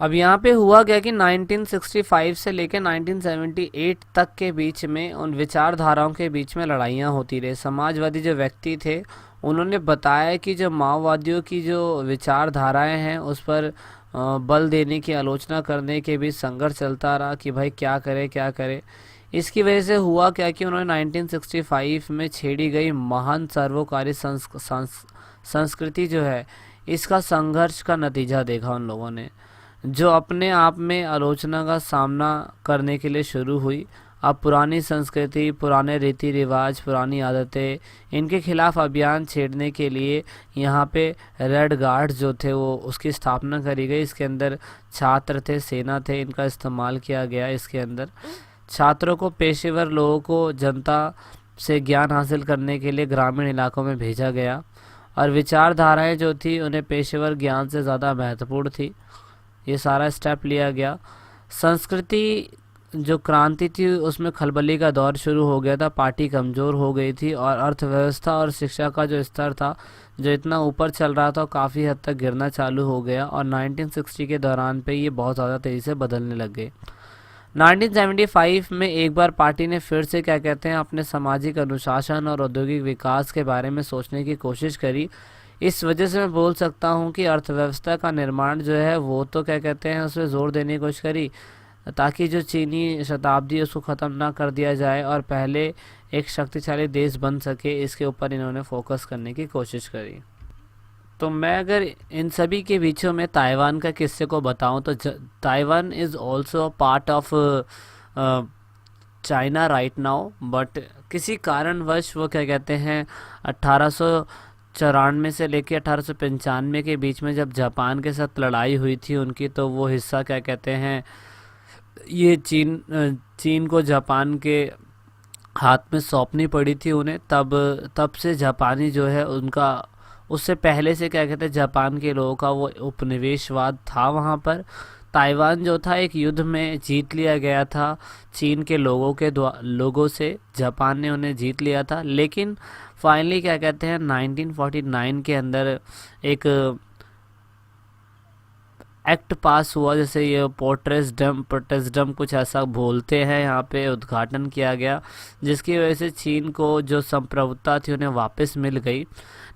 अब यहाँ पे हुआ क्या कि 1965 से लेकर 1978 तक के बीच में उन विचारधाराओं के बीच में लड़ाइयाँ होती रही। समाजवादी जो व्यक्ति थे उन्होंने बताया कि जो माओवादियों की जो विचारधाराएं हैं उस पर बल देने की आलोचना करने के बीच संघर्ष चलता रहा कि भाई क्या करे क्या करे। इसकी वजह से हुआ क्या कि उन्होंने 1965 में छेड़ी गई महान सर्वकारी संस्कृति जो है, इसका संघर्ष का नतीजा देखा उन लोगों ने, जो अपने आप में आलोचना का सामना करने के लिए शुरू हुई। अब पुरानी संस्कृति, पुराने रीति रिवाज, पुरानी आदतें, इनके खिलाफ अभियान छेड़ने के लिए यहाँ पे रेड गार्ड जो थे वो उसकी स्थापना करी गई। इसके अंदर छात्र थे, सेना थे, इनका इस्तेमाल किया गया। इसके अंदर छात्रों को, पेशेवर लोगों को जनता से ज्ञान हासिल करने के लिए ग्रामीण इलाकों में भेजा गया और विचारधाराएं जो थी उन्हें पेशेवर ज्ञान से ज़्यादा महत्वपूर्ण थी। ये सारा स्टेप लिया गया। संस्कृति जो क्रांति थी उसमें खलबली का दौर शुरू हो गया था, पार्टी कमज़ोर हो गई थी और अर्थव्यवस्था और शिक्षा का जो स्तर था जो इतना ऊपर चल रहा था काफ़ी हद तक गिरना चालू हो गया और 1960 के दौरान पे ये बहुत ज़्यादा तेज़ी से बदलने लग गए। 1975 में एक बार पार्टी ने फिर से क्या कहते हैं अपने सामाजिक अनुशासन और औद्योगिक विकास के बारे में सोचने की कोशिश करी। इस वजह से मैं बोल सकता हूँ कि अर्थव्यवस्था का निर्माण जो है वो तो क्या कहते हैं उसमें ज़ोर देने की कोशिश करी ताकि जो चीनी शताब्दी है उसको ख़त्म ना कर दिया जाए और पहले एक शक्तिशाली देश बन सके, इसके ऊपर इन्होंने फोकस करने की कोशिश करी। तो मैं अगर इन सभी के बीचों में ताइवान का किस्से को बताऊं तो Taiwan is also part of China right now, but किसी कारणवश वो क्या कहते हैं 1894 से लेकर 1895 के बीच में जब जापान के साथ लड़ाई हुई थी उनकी, तो वो हिस्सा क्या कहते हैं ये चीन को जापान के हाथ में सौंपनी पड़ी थी उन्हें। तब तब से जापानी जो है उनका, उससे पहले से क्या कहते हैं जापान के लोगों का वो उपनिवेशवाद था वहाँ पर। ताइवान जो था एक युद्ध में जीत लिया गया था चीन के लोगों से, जापान ने उन्हें जीत लिया था। लेकिन फाइनली क्या कहते हैं 1949 के अंदर एक एक्ट पास हुआ, जैसे ये पोर्टेस्डम कुछ ऐसा बोलते हैं, यहाँ पे उद्घाटन किया गया जिसकी वजह से चीन को जो संप्रभुता थी उन्हें वापस मिल गई।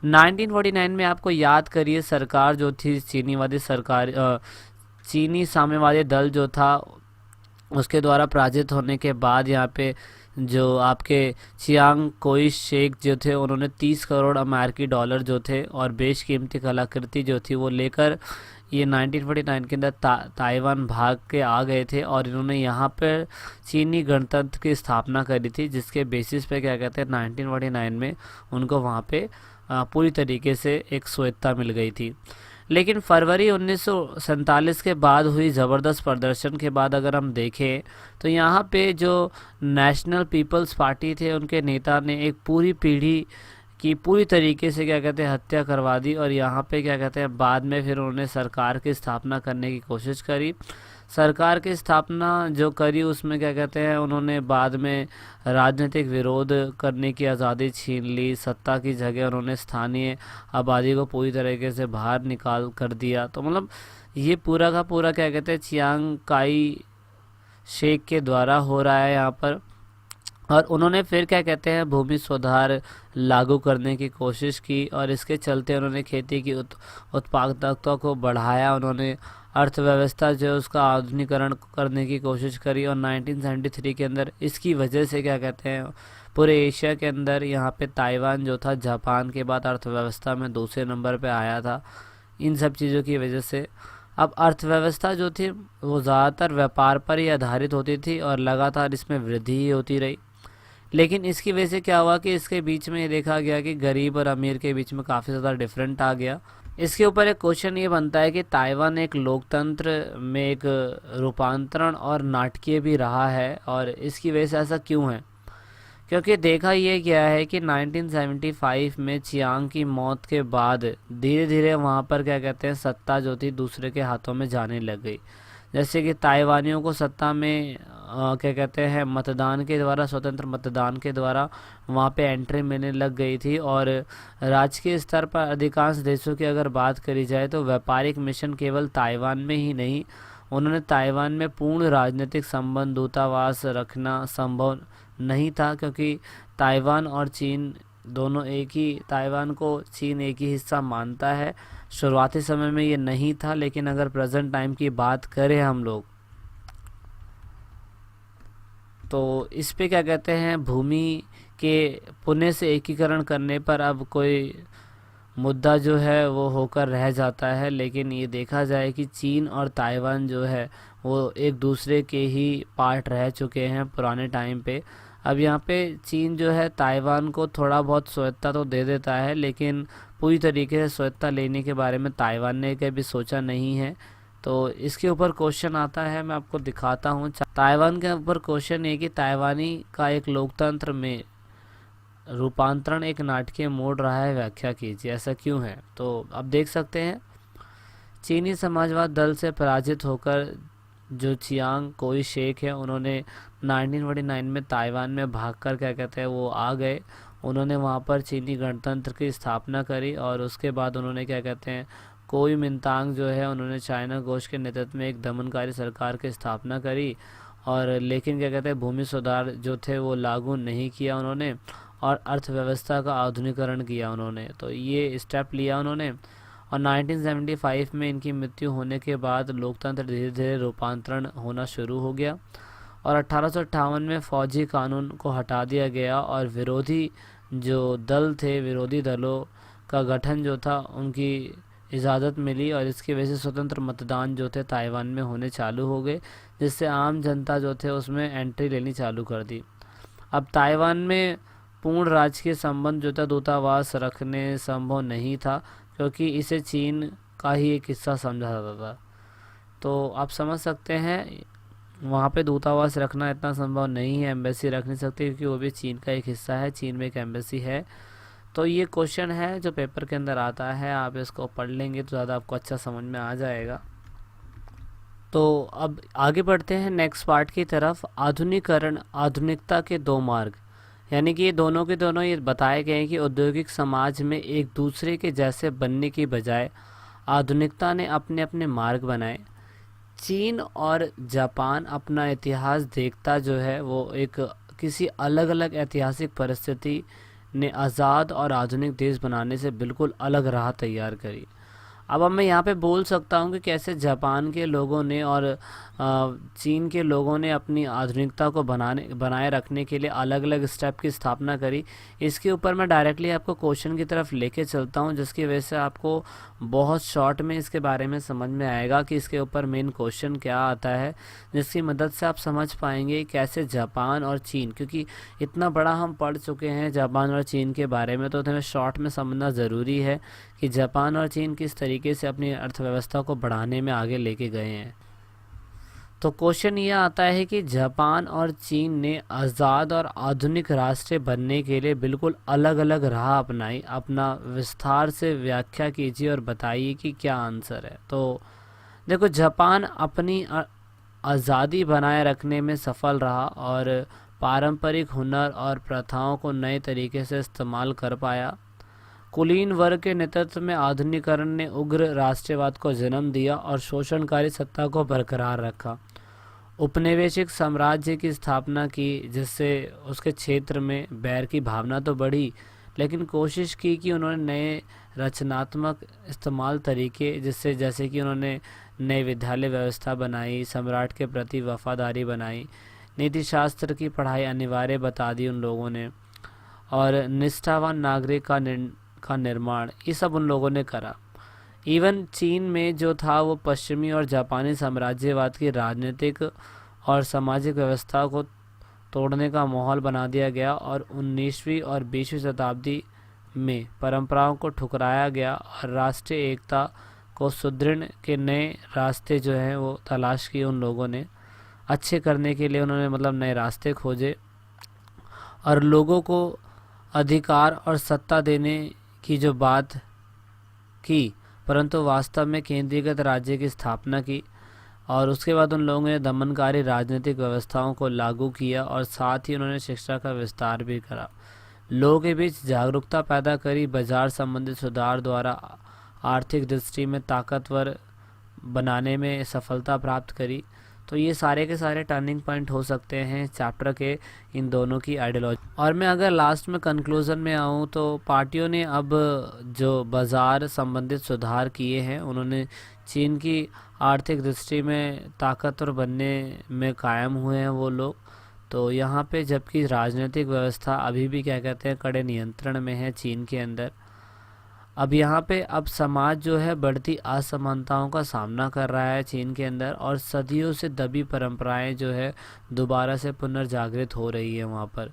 1949 में आपको याद करिए सरकार जो थी चीनी साम्यवादी दल जो था उसके द्वारा पराजित होने के बाद यहाँ पे जो आपके चियांग कोई शेख जो थे उन्होंने 30 करोड़ अमेरिकी डॉलर जो थे और बेशकीमती कलाकृति जो थी वो लेकर ये 1949 के अंदर ताइवान भाग के आ गए थे और इन्होंने यहाँ पर चीनी गणतंत्र की स्थापना करी थी, जिसके बेसिस पे क्या कहते हैं 1949 में उनको वहाँ पे पूरी तरीके से एक स्वायत्तता मिल गई थी। लेकिन फरवरी 1947 के बाद हुई ज़बरदस्त प्रदर्शन के बाद अगर हम देखें तो यहाँ पे जो नेशनल पीपल्स पार्टी थे उनके नेता ने एक पूरी पीढ़ी की पूरी तरीके से क्या कहते हैं हत्या करवा दी और यहाँ पे क्या कहते हैं बाद में फिर उन्होंने सरकार की स्थापना करने की कोशिश करी। सरकार की स्थापना जो करी उसमें क्या कहते हैं उन्होंने बाद में राजनीतिक विरोध करने की आज़ादी छीन ली, सत्ता की जगह उन्होंने स्थानीय आबादी को पूरी तरीके से बाहर निकाल कर दिया। तो मतलब ये पूरा का पूरा क्या कहते हैं चियांग काई शेख के द्वारा हो रहा है यहाँ पर। और उन्होंने फिर क्या कहते हैं भूमि सुधार लागू करने की कोशिश की और इसके चलते उन्होंने खेती की उत्पादकता को बढ़ाया। उन्होंने अर्थव्यवस्था जो है उसका आधुनिकीकरण करने की कोशिश करी और 1973 के अंदर इसकी वजह से क्या कहते हैं पूरे एशिया के अंदर यहाँ पे ताइवान जो था जापान के बाद अर्थव्यवस्था में दूसरे नंबर पे आया था, इन सब चीज़ों की वजह से। अब अर्थव्यवस्था जो थी वो ज़्यादातर व्यापार पर ही आधारित होती थी और लगातार इसमें वृद्धि ही होती रही। लेकिन इसकी वजह से क्या हुआ कि इसके बीच में ये देखा गया कि गरीब और अमीर के बीच में काफ़ी ज़्यादा डिफरेंट आ गया। इसके ऊपर एक क्वेश्चन ये बनता है कि ताइवान एक लोकतंत्र में एक रूपांतरण और नाटकीय भी रहा है और इसकी वजह से ऐसा क्यों है? क्योंकि देखा ये गया है कि 1975 में चियांग की मौत के बाद धीरे धीरे वहाँ पर क्या कहते हैं सत्ता जो थी दूसरे के हाथों में जाने लग गई। जैसे कि ताइवानियों को सत्ता में क्या कहते हैं मतदान के द्वारा, स्वतंत्र मतदान के द्वारा वहाँ पे एंट्री मिलने लग गई थी। और राजकीय स्तर पर अधिकांश देशों की अगर बात करी जाए तो व्यापारिक मिशन केवल ताइवान में ही नहीं, उन्होंने ताइवान में पूर्ण राजनीतिक संबंध दूतावास रखना संभव नहीं था, क्योंकि ताइवान और चीन दोनों एक ही, ताइवान को चीन एक ही हिस्सा मानता है। शुरुआती समय में ये नहीं था, लेकिन अगर प्रेजेंट टाइम की बात करें हम लोग तो इस पे क्या कहते हैं, भूमि के पुणे से एकीकरण करने पर अब कोई मुद्दा जो है वो होकर रह जाता है। लेकिन ये देखा जाए कि चीन और ताइवान जो है वो एक दूसरे के ही पार्ट रह चुके हैं पुराने टाइम पे। अब यहाँ पे चीन जो है ताइवान को थोड़ा बहुत स्वायत्तता तो दे देता है, लेकिन पूरी तरीके से स्वायत्तता लेने के बारे में ताइवान ने कभी सोचा नहीं है। तो इसके ऊपर क्वेश्चन आता है, मैं आपको दिखाता हूँ। ताइवान के ऊपर क्वेश्चन है कि ताइवानी का एक लोकतंत्र में रूपांतरण एक नाटकीय मोड़ रहा है, व्याख्या कीजिए, ऐसा क्यों है। तो अब देख सकते हैं, चीनी समाजवाद दल से पराजित होकर जो चियांग कोई शेख है, उन्होंने 1949 में ताइवान में भागकर क्या कहते हैं वो आ गए। उन्होंने वहाँ पर चीनी गणतंत्र की स्थापना करी और उसके बाद उन्होंने क्या कहते हैं कोई मिंतांग जो है उन्होंने चाइना घोष के नेतृत्व में एक दमनकारी सरकार की स्थापना करी। और लेकिन क्या कहते हैं भूमि सुधार जो थे वो लागू नहीं किया उन्होंने, और अर्थव्यवस्था का आधुनिकीकरण किया उन्होंने। तो ये स्टेप लिया उन्होंने। और 1975 में इनकी मृत्यु होने के बाद लोकतंत्र धीरे धीरे रूपांतरण होना शुरू हो गया। और 1858 में फौजी कानून को हटा दिया गया और विरोधी जो दल थे, विरोधी दलों का गठन जो था उनकी इजाज़त मिली, और इसकी वजह से स्वतंत्र मतदान जो थे ताइवान में होने चालू हो गए, जिससे आम जनता जो थे उसमें एंट्री लेनी चालू कर दी। अब ताइवान में पूर्ण राजकीय संबंध जो था दूतावास रखने संभव नहीं था, क्योंकि इसे चीन का ही एक हिस्सा समझा जाता था। तो आप समझ सकते हैं वहाँ पे दूतावास रखना इतना संभव नहीं है, एम्बेसी रख नहीं सकते, क्योंकि वो भी चीन का एक हिस्सा है, चीन में एक एम्बेसी है। तो ये क्वेश्चन है जो पेपर के अंदर आता है, आप इसको पढ़ लेंगे तो ज़्यादा आपको अच्छा समझ में आ जाएगा। तो अब आगे बढ़ते हैं नेक्स्ट पार्ट की तरफ, आधुनिकीकरण, आधुनिकता के दो मार्ग। यानी कि ये दोनों के दोनों ये बताए गए हैं कि औद्योगिक समाज में एक दूसरे के जैसे बनने की बजाय आधुनिकता ने अपने अपने मार्ग बनाए। चीन और जापान अपना इतिहास देखता जो है वो एक किसी अलग अलग ऐतिहासिक परिस्थिति ने आज़ाद और आधुनिक देश बनाने से बिल्कुल अलग राह तैयार करी। अब मैं यहाँ पे बोल सकता हूँ कि कैसे जापान के लोगों ने और चीन के लोगों ने अपनी आधुनिकता को बनाए रखने के लिए अलग अलग स्टेप की स्थापना करी। इसके ऊपर मैं डायरेक्टली आपको क्वेश्चन की तरफ लेके चलता हूँ, जिसकी वजह से आपको बहुत शॉर्ट में इसके बारे में समझ में आएगा कि इसके ऊपर मेन क्वेश्चन क्या आता है, जिसकी मदद से आप समझ पाएंगे कैसे जापान और चीन, क्योंकि इतना बड़ा हम पढ़ चुके हैं जापान और चीन के बारे में, तो हमें शॉर्ट में समझना ज़रूरी है कि जापान और चीन किस तरीके से अपनी अर्थव्यवस्था को बढ़ाने में आगे लेके गए हैं। तो क्वेश्चन ये आता है कि जापान और चीन ने आज़ाद और आधुनिक राष्ट्र बनने के लिए बिल्कुल अलग अलग राह अपनाई। अपना विस्तार से व्याख्या कीजिए और बताइए कि क्या आंसर है। तो देखो, जापान अपनी आज़ादी बनाए रखने में सफल रहा और पारंपरिक हुनर और प्रथाओं को नए तरीके से इस्तेमाल कर पाया। कुलीन वर्ग के नेतृत्व में आधुनिकीकरण ने उग्र राष्ट्रवाद को जन्म दिया और शोषणकारी सत्ता को बरकरार रखा। उपनिवेशिक साम्राज्य की स्थापना की, जिससे उसके क्षेत्र में बैर की भावना तो बढ़ी, लेकिन कोशिश की कि उन्होंने नए रचनात्मक इस्तेमाल तरीके, जिससे जैसे कि उन्होंने नई विद्यालय व्यवस्था बनाई, सम्राट के प्रति वफादारी बनाई, नीति शास्त्र की पढ़ाई अनिवार्य बता दी उन लोगों ने, और निष्ठावान नागरिक का निर्माण, ये सब उन लोगों ने करा। इवन चीन में जो था वो पश्चिमी और जापानी साम्राज्यवाद की राजनीतिक और सामाजिक व्यवस्था को तोड़ने का माहौल बना दिया गया और 19वीं और 20वीं शताब्दी में परंपराओं को ठुकराया गया और राष्ट्रीय एकता को सुदृढ़ के नए रास्ते जो हैं वो तलाश किए उन लोगों ने। अच्छे करने के लिए उन्होंने मतलब नए रास्ते खोजे और लोगों को अधिकार और सत्ता देने की जो बात की, परंतु वास्तव में केंद्रीकृत राज्य की स्थापना की और उसके बाद उन लोगों ने दमनकारी राजनीतिक व्यवस्थाओं को लागू किया और साथ ही उन्होंने शिक्षा का विस्तार भी करा, लोगों के बीच जागरूकता पैदा करी, बाजार संबंधित सुधार द्वारा आर्थिक दृष्टि में ताकतवर बनाने में सफलता प्राप्त करी। तो ये सारे के सारे टर्निंग पॉइंट हो सकते हैं चैप्टर के इन दोनों की आइडियोलॉजी। और मैं अगर लास्ट में कंक्लूज़न में आऊँ तो पार्टियों ने अब जो बाज़ार संबंधित सुधार किए हैं, उन्होंने चीन की आर्थिक दृष्टि में ताकतवर बनने में कायम हुए हैं वो लोग। तो यहाँ पे जबकि राजनीतिक व्यवस्था अभी भी क्या कहते हैं कड़े नियंत्रण में है चीन के अंदर। अब यहाँ पे अब समाज जो है बढ़ती असमानताओं का सामना कर रहा है चीन के अंदर, और सदियों से दबी परंपराएं जो है दोबारा से पुनर्जागृत हो रही है वहाँ पर।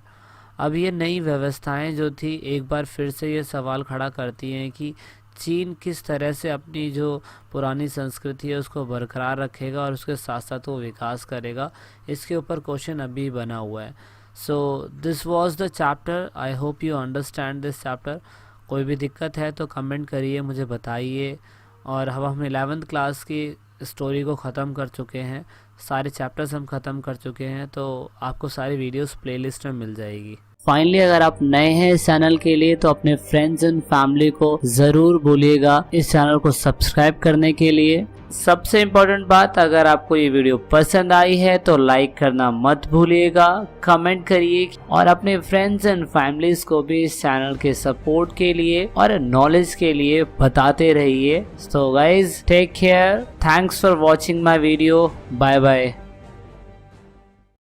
अब ये नई व्यवस्थाएं जो थी एक बार फिर से ये सवाल खड़ा करती हैं कि चीन किस तरह से अपनी जो पुरानी संस्कृति है उसको बरकरार रखेगा और उसके साथ साथ वो विकास करेगा, इसके ऊपर क्वेश्चन अभी बना हुआ है। So this was the chapter, I hope you understand this chapter. कोई भी दिक्कत है तो कमेंट करिए, मुझे बताइए। और हम 11th क्लास की स्टोरी को ख़त्म कर चुके हैं, सारे चैप्टर्स हम ख़त्म कर चुके हैं, तो आपको सारी वीडियोस प्लेलिस्ट में मिल जाएगी। फाइनली अगर आप नए हैं इस चैनल के लिए तो अपने फ्रेंड्स एंड फैमिली को ज़रूर बोलिएगा इस चैनल को सब्सक्राइब करने के लिए। सबसे इम्पोर्टेंट बात, अगर आपको ये वीडियो पसंद आई है तो लाइक करना मत भूलिएगा, कमेंट करिए और अपने फ्रेंड्स एंड फैमिलीज को भी इस चैनल के सपोर्ट के लिए और नॉलेज के लिए बताते रहिए। So guys take care, thanks for watching my video, bye bye.